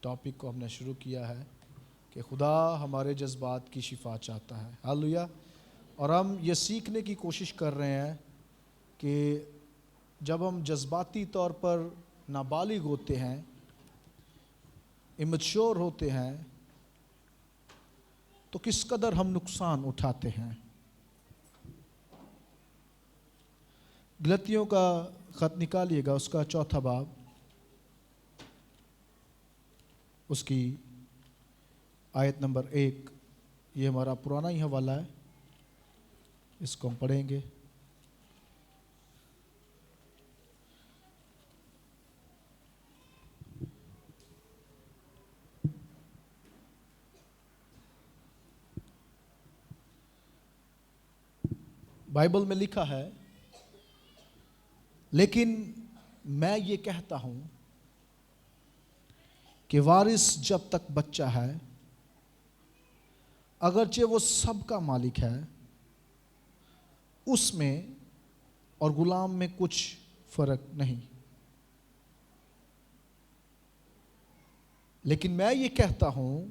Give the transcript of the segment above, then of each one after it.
Topic کو ہم نے شروع کیا ہے کہ خدا ہمارے جذبات کی شفا چاہتا ہے. ہاللویا. اور ہم یہ سیکھنے کی کوشش کر رہے ہیں کہ جب ہم جذباتی طور پر نابالغ ہوتے ہیں، امیچور ہوتے ہیں، تو کس قدر ہم نقصان اٹھاتے ہیں. غلطیوں کا خط نکالیے گا، اس کا 4 باب، اس کی آیت نمبر 1. یہ ہمارا پرانا ہی حوالہ ہے، اس کو ہم پڑھیں گے. بائبل میں لکھا ہے، لیکن میں یہ کہتا ہوں کہ وارث جب تک بچہ ہے، اگرچہ وہ سب کا مالک ہے، اس میں اور غلام میں کچھ فرق نہیں. لیکن میں یہ کہتا ہوں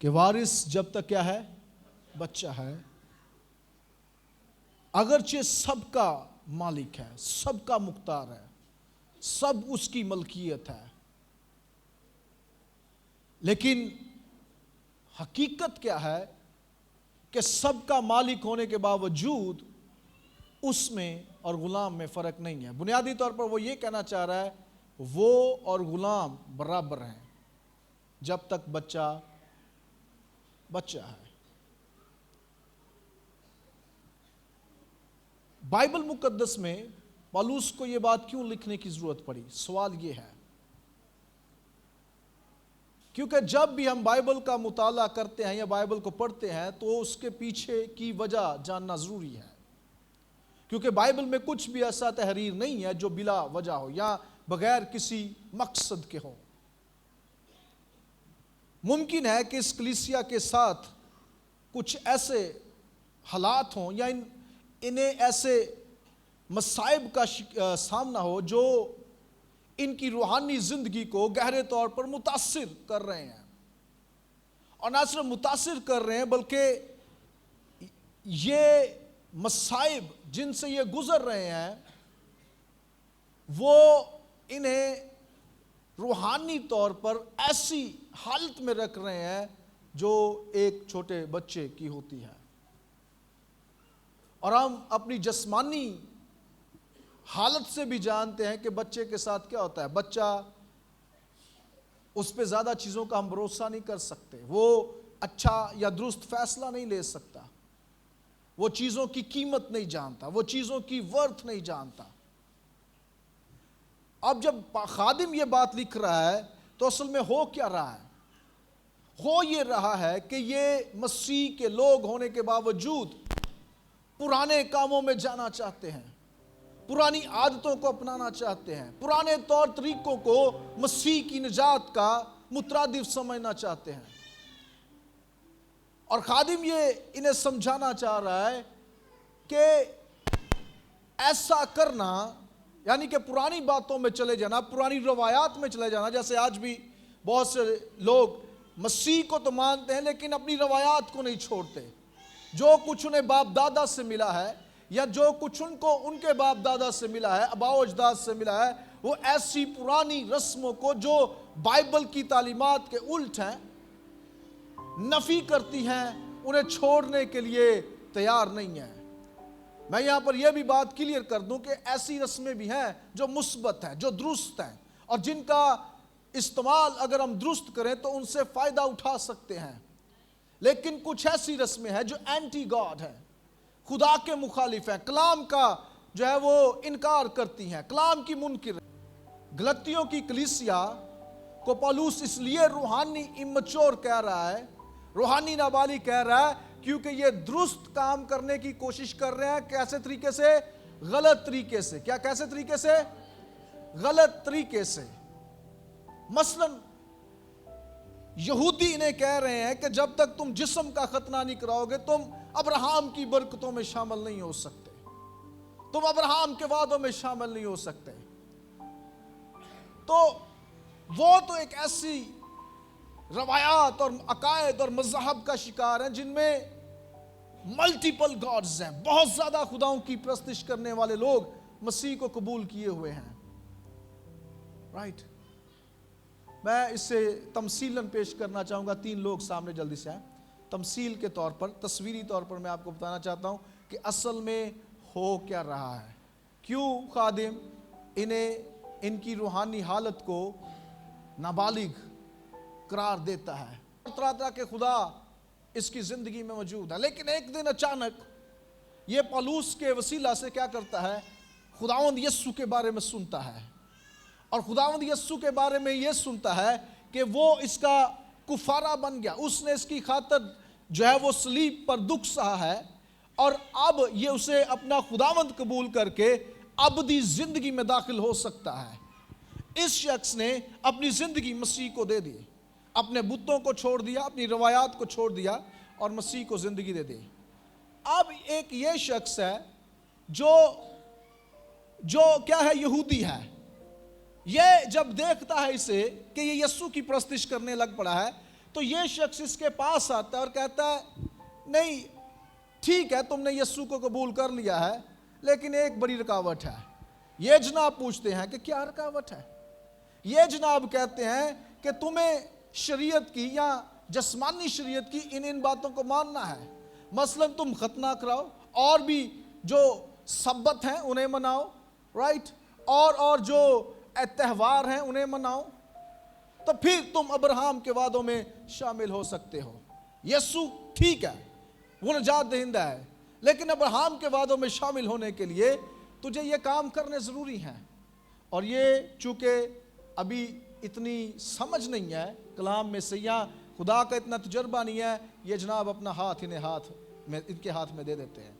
کہ وارث جب تک کیا ہے؟ بچہ ہے، اگرچہ سب کا مالک ہے، سب کا مختار ہے، سب اس کی ملکیت ہے، لیکن حقیقت کیا ہے کہ سب کا مالک ہونے کے باوجود اس میں اور غلام میں فرق نہیں ہے. بنیادی طور پر وہ یہ کہنا چاہ رہا ہے وہ اور غلام برابر ہیں جب تک بچہ ہے. بائبل مقدس میں پالوس کو یہ بات کیوں لکھنے کی ضرورت پڑی؟ سوال یہ ہے کیونکہ جب بھی ہم بائبل کا مطالعہ کرتے ہیں یا بائبل کو پڑھتے ہیں تو اس کے پیچھے کی وجہ جاننا ضروری ہے. کیونکہ بائبل میں کچھ بھی ایسا تحریر نہیں ہے جو بلا وجہ ہو یا بغیر کسی مقصد کے ہو. ممکن ہے کہ اس کلیسیا کے ساتھ کچھ ایسے حالات ہوں یا انہیں ایسے مصائب کا سامنا ہو جو ان کی روحانی زندگی کو گہرے طور پر متاثر کر رہے ہیں. اور نہ صرف متاثر کر رہے ہیں بلکہ یہ مصائب جن سے یہ گزر رہے ہیں وہ انہیں روحانی طور پر ایسی حالت میں رکھ رہے ہیں جو ایک چھوٹے بچے کی ہوتی ہے. اور ہم اپنی جسمانی حالت سے بھی جانتے ہیں کہ بچے کے ساتھ کیا ہوتا ہے. بچہ، اس پہ زیادہ چیزوں کا ہم بھروسہ نہیں کر سکتے، وہ اچھا یا درست فیصلہ نہیں لے سکتا، وہ چیزوں کی قیمت نہیں جانتا، وہ چیزوں کی ورتھ نہیں جانتا. اب جب خادم یہ بات لکھ رہا ہے تو اصل میں ہو کیا رہا ہے؟ ہو یہ رہا ہے کہ یہ مسیح کے لوگ ہونے کے باوجود پرانے کاموں میں جانا چاہتے ہیں، پرانی عادتوں کو اپنانا چاہتے ہیں، پرانے طور طریقوں کو مسیح کی نجات کا مترادف سمجھنا چاہتے ہیں. اور خادم یہ انہیں سمجھانا چاہ رہا ہے کہ ایسا کرنا یعنی کہ پرانی باتوں میں چلے جانا، پرانی روایات میں چلے جانا. جیسے آج بھی بہت سے لوگ مسیح کو تو مانتے ہیں لیکن اپنی روایات کو نہیں چھوڑتے. جو کچھ انہیں باپ دادا سے ملا ہے یا جو کچھ ان کو ان کے باپ دادا سے ملا ہے، آباء و اجداد سے ملا ہے، وہ ایسی پرانی رسموں کو جو بائبل کی تعلیمات کے الٹ ہیں، نفی کرتی ہیں، انہیں چھوڑنے کے لیے تیار نہیں ہیں. میں یہاں پر یہ بھی بات کلیئر کر دوں کہ ایسی رسمیں بھی ہیں جو مثبت ہیں، جو درست ہیں، اور جن کا استعمال اگر ہم درست کریں تو ان سے فائدہ اٹھا سکتے ہیں. لیکن کچھ ایسی رسمیں ہیں جو اینٹی گاڈ ہیں، خدا کے مخالف ہیں، کلام کا جو ہے وہ انکار کرتی ہیں، کلام کی منکر ہیں. غلطیوں کی کلیسیا کو پالوس اس لیے روحانی امچور کہہ رہا ہے، روحانی نابالغ کہہ رہا ہے کیونکہ یہ درست کام کرنے کی کوشش کر رہے ہیں. کیسے طریقے سے؟ غلط طریقے سے. کیا کیسے طریقے سے؟ غلط طریقے سے. مثلا یہودی انہیں کہہ رہے ہیں کہ جب تک تم جسم کا ختنہ نہیں کراؤ گے تم ابراہیم کی برکتوں میں شامل نہیں ہو سکتے، تم ابراہیم کے وعدوں میں شامل نہیں ہو سکتے. تو وہ تو ایک ایسی روایات اور عقائد اور مذہب کا شکار ہیں جن میں ملٹیپل گاڈز ہیں، بہت زیادہ خداؤں کی پرستش کرنے والے لوگ مسیح کو قبول کیے ہوئے ہیں، رائٹ۔ میں اس سے تمثیلاً پیش کرنا چاہوں گا، 3 لوگ سامنے جلدی سے آئیں۔ تمثیل کے طور پر، تصویری طور پر میں آپ کو بتانا چاہتا ہوں کہ اصل میں ہو کیا رہا ہے، کیوں خادم ان کی روحانی حالت کو نابالغ قرار دیتا ہے۔ طرح طرح کے خدا اس کی زندگی میں موجود ہے، لیکن ایک دن اچانک یہ پولس کے وسیلہ سے کیا کرتا ہے، خداوند یسوع کے بارے میں سنتا ہے، اور خداوند یسوع کے بارے میں یہ سنتا ہے کہ وہ اس کا کفارہ بن گیا، اس نے اس کی خاطر جو ہے وہ صلیب پر دکھ سہا ہے، اور اب یہ اسے اپنا خداوند قبول کر کے ابدی زندگی میں داخل ہو سکتا ہے۔ اس شخص نے اپنی زندگی مسیح کو دے دی، اپنے بتوں کو چھوڑ دیا، اپنی روایات کو چھوڑ دیا اور مسیح کو زندگی دے دی۔ اب ایک یہ شخص ہے جو کیا ہے، یہودی ہے، یہ جب دیکھتا ہے اسے کہ یہ یسوع کی پرستش کرنے لگ پڑا ہے، تو یہ شخص اس کے پاس آتا ہے اور کہتا ہے نہیں ٹھیک ہے، تم نے یسوع کو قبول کر لیا ہے، لیکن ایک بڑی رکاوٹ ہے۔ یہ جناب پوچھتے ہیں کہ کیا رکاوٹ ہے؟ یہ جناب کہتے ہیں کہ تمہیں شریعت کی یا جسمانی شریعت کی ان باتوں کو ماننا ہے، مثلا تم ختنہ کراؤ، اور بھی جو سبت ہیں انہیں مناؤ، رائٹ، اور جو تہوار ہیں انہیں مناؤ، تو پھر تم ابراہم کے وعدوں میں شامل ہو سکتے ہو۔ یسوع ٹھیک ہے، وہ نجات دہندہ ہے، لیکن ابراہم کے وعدوں میں شامل ہونے کے لیے تجھے یہ کام کرنے ضروری ہیں۔ اور یہ چونکہ ابھی اتنی سمجھ نہیں ہے کلام میں سے، یا خدا کا اتنا تجربہ نہیں ہے، یہ جناب اپنا ہاتھ ان کے ہاتھ میں دے دیتے ہیں۔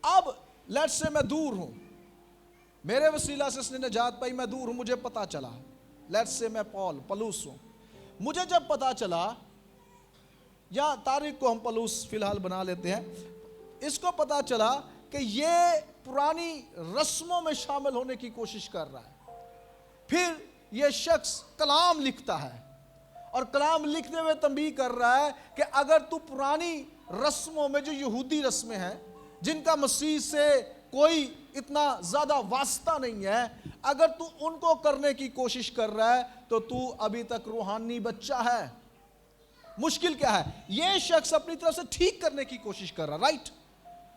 اب لیٹ سے میں دور ہوں، میرے وسیلہ سے اس نے نجات پائی، میں دور ہوں، مجھے پتا چلا، لیٹ سے میں پولس ہوں، مجھے جب پتا چلا، یا طارق کو ہم پولس فی الحال بنا لیتے ہیں، اس کو پتا چلا کہ یہ پرانی رسموں میں شامل ہونے کی کوشش کر رہا ہے۔ پھر یہ شخص کلام لکھتا ہے، اور کلام لکھتے ہوئے تنبیہ کر رہا ہے کہ اگر تو پرانی رسموں میں، جو یہودی رسمیں ہیں جن کا مسیح سے کوئی اتنا زیادہ واسطہ نہیں ہے، اگر تو ان کو کرنے کی کوشش کر رہا ہے تو تو ابھی تک روحانی بچہ ہے۔ مشکل کیا ہے؟ یہ شخص اپنی طرف سے ٹھیک کرنے کی کوشش کر رہا ہے، رائٹ،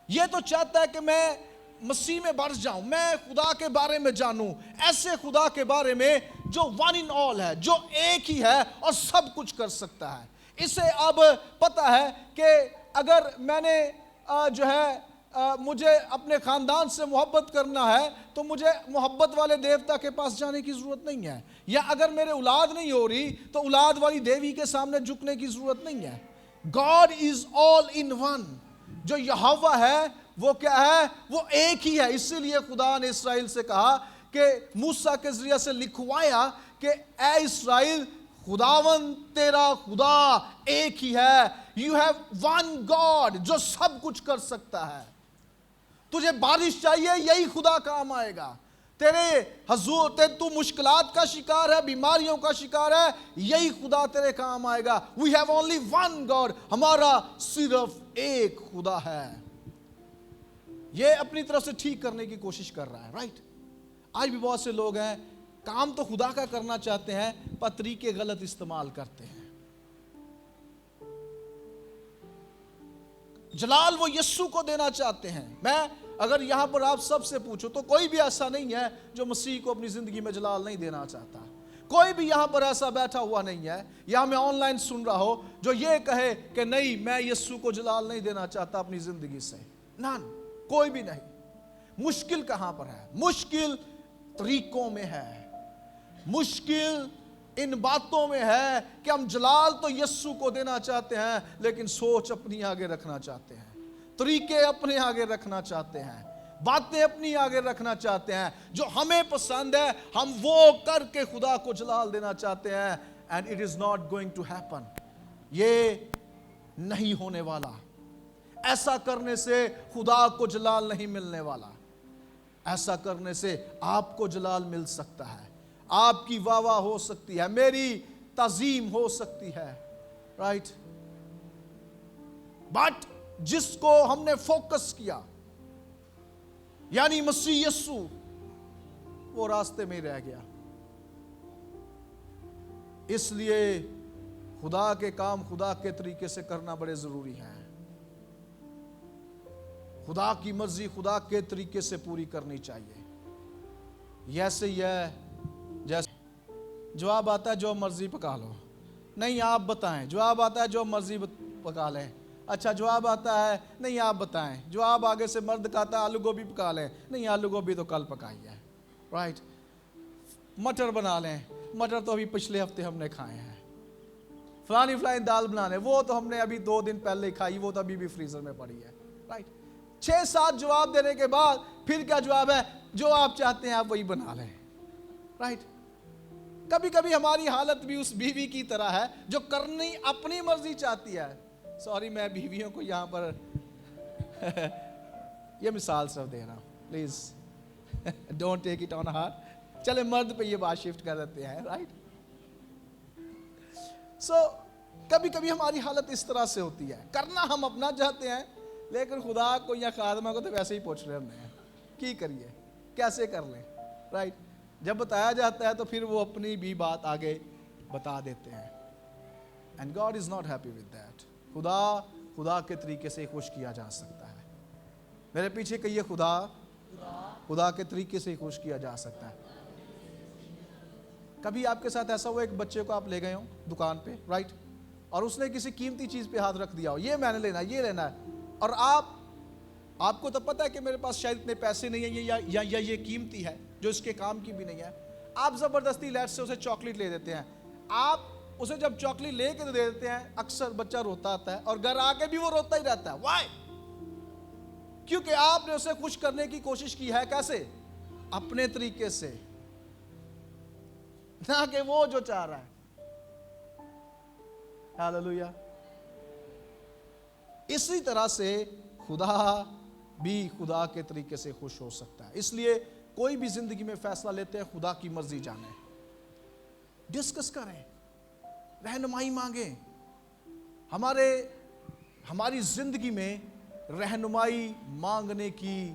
یہ تو چاہتا ہے کہ میں مسیح میں بڑھ جاؤں، میں خدا کے بارے میں جانوں، ایسے خدا کے بارے میں جو ون ان آل ہے، جو ایک ہی ہے اور سب کچھ کر سکتا ہے۔ اسے اب پتا ہے کہ اگر میں نے جو ہے مجھے اپنے خاندان سے محبت کرنا ہے تو مجھے محبت والے دیوتا کے پاس جانے کی ضرورت نہیں ہے، یا اگر میرے اولاد نہیں ہو رہی تو اولاد والی دیوی کے سامنے جھکنے کی ضرورت نہیں ہے۔ God is all in one، جو یہوہ ہے وہ کیا ہے؟ وہ ایک ہی ہے۔ اسی لیے خدا نے اسرائیل سے کہا کہ موسیٰ کے ذریعے سے لکھوایا کہ اے اسرائیل، خداوند تیرا خدا ایک ہی ہے، you have one God جو سب کچھ کر سکتا ہے۔ تجھے بارش چاہیے، یہی خدا کام آئے گا۔ تو مشکلات کا شکار ہے، بیماریوں کا شکار ہے، یہی خدا تیرے کام آئے گا۔ We have only one God، ہمارا صرف ایک خدا ہے۔ یہ اپنی طرف سے ٹھیک کرنے کی کوشش کر رہا ہے، رائٹ۔ آج بھی بہت سے لوگ ہیں، کام تو خدا کا کرنا چاہتے ہیں پر طریقے غلط استعمال کرتے ہیں۔ جلال وہ یسوع کو دینا چاہتے ہیں۔ میں اگر یہاں پر آپ سب سے پوچھو تو کوئی بھی ایسا نہیں ہے جو مسیح کو اپنی زندگی میں جلال نہیں دینا چاہتا۔ کوئی بھی یہاں پر ایسا بیٹھا ہوا نہیں ہے یا میں آن لائن سن رہا ہو جو یہ کہے کہ نہیں، میں یسوع کو جلال نہیں دینا چاہتا اپنی زندگی سے۔ نان، کوئی بھی نہیں۔ مشکل کہاں پر ہے؟ مشکل طریقوں میں ہے، مشکل ان باتوں میں ہے کہ ہم جلال تو یسوع کو دینا چاہتے ہیں لیکن سوچ اپنی آگے رکھنا چاہتے ہیں، طریقے اپنے آگے رکھنا چاہتے ہیں، باتیں اپنی آگے رکھنا چاہتے ہیں، جو ہمیں پسند ہے ہم وہ کر کے خدا کو جلال دینا چاہتے ہیں۔ and it is not going to happen، یہ نہیں ہونے والا۔ ایسا کرنے سے خدا کو جلال نہیں ملنے والا، ایسا کرنے سے آپ کو جلال مل سکتا ہے۔ آپ کی واہ واہ ہو سکتی ہے, میری تعظیم ہو سکتی ہے, رائٹ. بٹ جس کو ہم نے فوکس کیا یعنی مسیح یسوع, وہ راستے میں ہی رہ گیا. اس لیے خدا کے کام خدا کے طریقے سے کرنا بڑے ضروری ہیں. خدا کی مرضی خدا کے طریقے سے پوری کرنی چاہیے. ایسے ہی ہے جیسے جواب آتا ہے جو مرضی پکا لو, نہیں آپ بتائیں. جواب آتا ہے جو مرضی پکا لیں. اچھا جواب آتا ہے نہیں آپ بتائیں. جواب آگے سے مرد کہتا ہے آلو گوبھی پکا لیں. نہیں آلو گوبھی تو کل پکائی ہے, رائٹ. مٹر بنا لیں. مٹر تو ابھی پچھلے ہفتے ہم نے کھائے ہیں. فلانی دال بنا لیں, وہ تو ہم نے ابھی 2 دن پہلے کھائی, وہ تو ابھی بھی فریزر میں پڑی ہے, رائٹ. 6-7 جواب دینے کے بعد پھر کیا جواب ہے؟ جو آپ چاہتے ہیں آپ وہی بنا لیں, رائٹ. کبھی کبھی ہماری حالت بھی اس بیوی کی طرح ہے جو کرنی اپنی مرضی چاہتی ہے. سوری میں بیویوں کو یہاں پر یہ مثال صرف دے رہا ہوں, please don't take it on heart. چلے مرد پہ یہ بات شفٹ کر دیتے ہیں, رائٹ. سو کبھی کبھی ہماری حالت اس طرح سے ہوتی ہے, کرنا ہم اپنا چاہتے ہیں لیکن خدا کو یا خادمہ کو تو ویسے ہی پوچھ رہے ہیں کی کریے, کیسے کر لیں, رائٹ. جب بتایا جاتا ہے تو پھر وہ اپنی بھی بات آگے بتا دیتے ہیں. And God is not happy with that. خدا کے طریقے سے خوش کیا جا سکتا ہے. میرے پیچھے کہیے خدا کے طریقے سے خوش کیا جا سکتا ہے. کبھی آپ کے ساتھ ایسا ہوا ایک بچے کو آپ لے گئے ہوں دکان پہ, رائٹ, اور اس نے کسی قیمتی چیز پہ ہاتھ رکھ دیا ہو, یہ میں نے لینا ہے, یہ لینا ہے, اور آپ کو تو پتہ ہے کہ میرے پاس شاید اتنے پیسے نہیں ہیں یا یہ قیمتی ہے جو اس کے کام کی بھی نہیں ہے. آپ زبردستی لیٹ سے اسے چاکلیٹ لے دیتے ہیں. آپ اسے جب چاکلیٹ لے کے دے دیتے ہیں اکثر بچہ روتا آتا ہے اور گھر آ کے بھی وہ روتا ہی رہتا ہے. وائی؟ کیونکہ آپ نے اسے خوش کرنے کی کوشش کی ہے. کیسے؟ اپنے طریقے سے, نہ کہ وہ جو چاہ رہا ہے. ہاللویا. اسی طرح سے خدا بھی خدا کے طریقے سے خوش ہو سکتا ہے. اس لیے کوئی بھی زندگی میں فیصلہ لیتے ہیں خدا کی مرضی جانیں, ڈسکس کریں, رہنمائی مانگیں. ہماری زندگی میں رہنمائی مانگنے کی,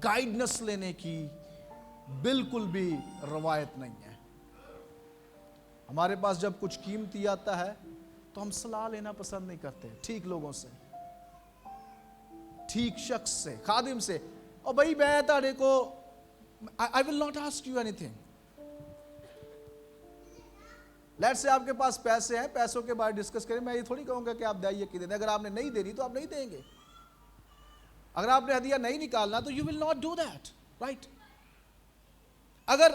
گائیڈنس لینے کی بالکل بھی روایت نہیں ہے. ہمارے پاس جب کچھ قیمتی آتا ہے تو ہم صلاح لینا پسند نہیں کرتے ٹھیک لوگوں سے, ٹھیک شخص سے, خادم سے. اور بھائی میں تاڑے کو I will not ask you anything. Late سے آپ کے پاس پیسے ہیں, پیسوں کے بارے ڈسکس کریں. میں یہ تھوڑی کہوں گا کہ آپ دائیے کی دیں. اگر آپ نے نہیں دینی تو آپ نہیں دیں گے. اگر آپ نے ہدیہ نہیں نکالنا تو you will not do that, right. اگر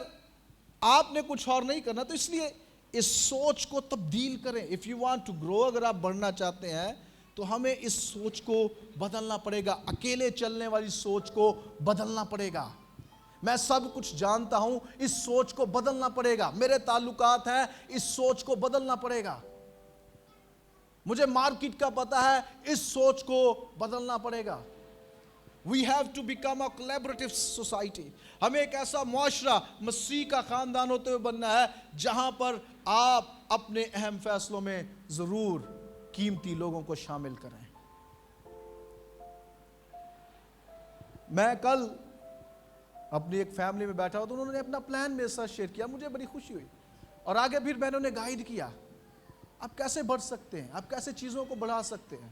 آپ نے کچھ اور نہیں کرنا تو اس لیے اس سوچ کو تبدیل کریں. if you want to grow, اگر آپ بڑھنا چاہتے ہیں تو ہمیں اس سوچ کو بدلنا پڑے گا. اکیلے چلنے والی سوچ کو بدلنا پڑے گا. میں سب کچھ جانتا ہوں, اس سوچ کو بدلنا پڑے گا. میرے تعلقات ہیں, اس سوچ کو بدلنا پڑے گا. مجھے مارکیٹ کا پتہ ہے, اس سوچ کو بدلنا پڑے گا. We have to become a collaborative society. ہمیں ایک ایسا معاشرہ مسیح کا خاندان ہوتے ہوئے بننا ہے جہاں پر آپ اپنے اہم فیصلوں میں ضرور قیمتی لوگوں کو شامل کریں. میں کل اپنی ایک فیملی میں بیٹھا ہوں تو انہوں نے اپنا پلان میرے ساتھ شیئر کیا. مجھے بڑی خوشی ہوئی اور آگے پھر میں نے انہیں گائیڈ کیا. آپ کیسے بڑھ سکتے ہیں, آپ کیسے چیزوں کو بڑھا سکتے ہیں.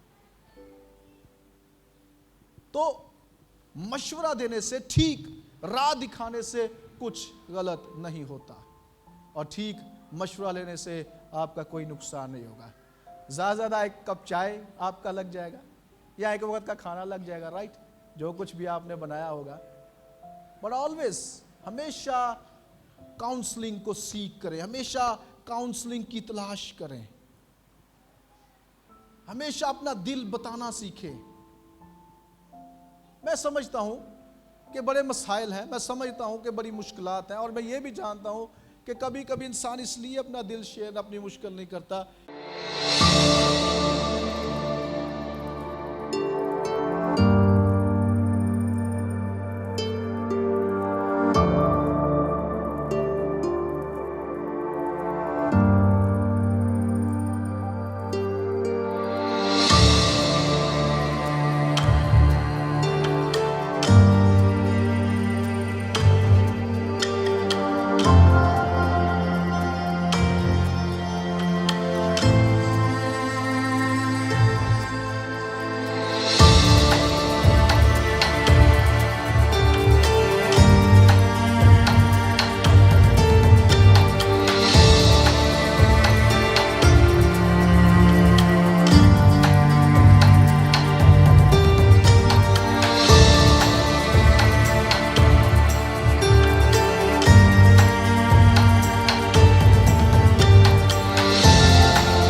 تو مشورہ دینے سے, ٹھیک راہ دکھانے سے کچھ غلط نہیں ہوتا, اور ٹھیک مشورہ لینے سے آپ کا کوئی نقصان نہیں ہوگا. زیادہ ایک کپ چائے آپ کا لگ جائے گا یا ایک وقت کا کھانا لگ جائے گا, رائٹ, جو کچھ بھی آپ نے بنایا ہوگا. بٹ آلویز ہمیشہ کاؤنسلنگ کو سیکھ کریں, ہمیشہ کاؤنسلنگ کی تلاش کریں, ہمیشہ اپنا دل بتانا سیکھیں. میں سمجھتا ہوں کہ بڑے مسائل ہیں, میں سمجھتا ہوں کہ بڑی مشکلات ہیں, اور میں یہ بھی جانتا ہوں کہ کبھی کبھی انسان اس لیے اپنا دل شیئر, اپنی مشکل نہیں کرتا.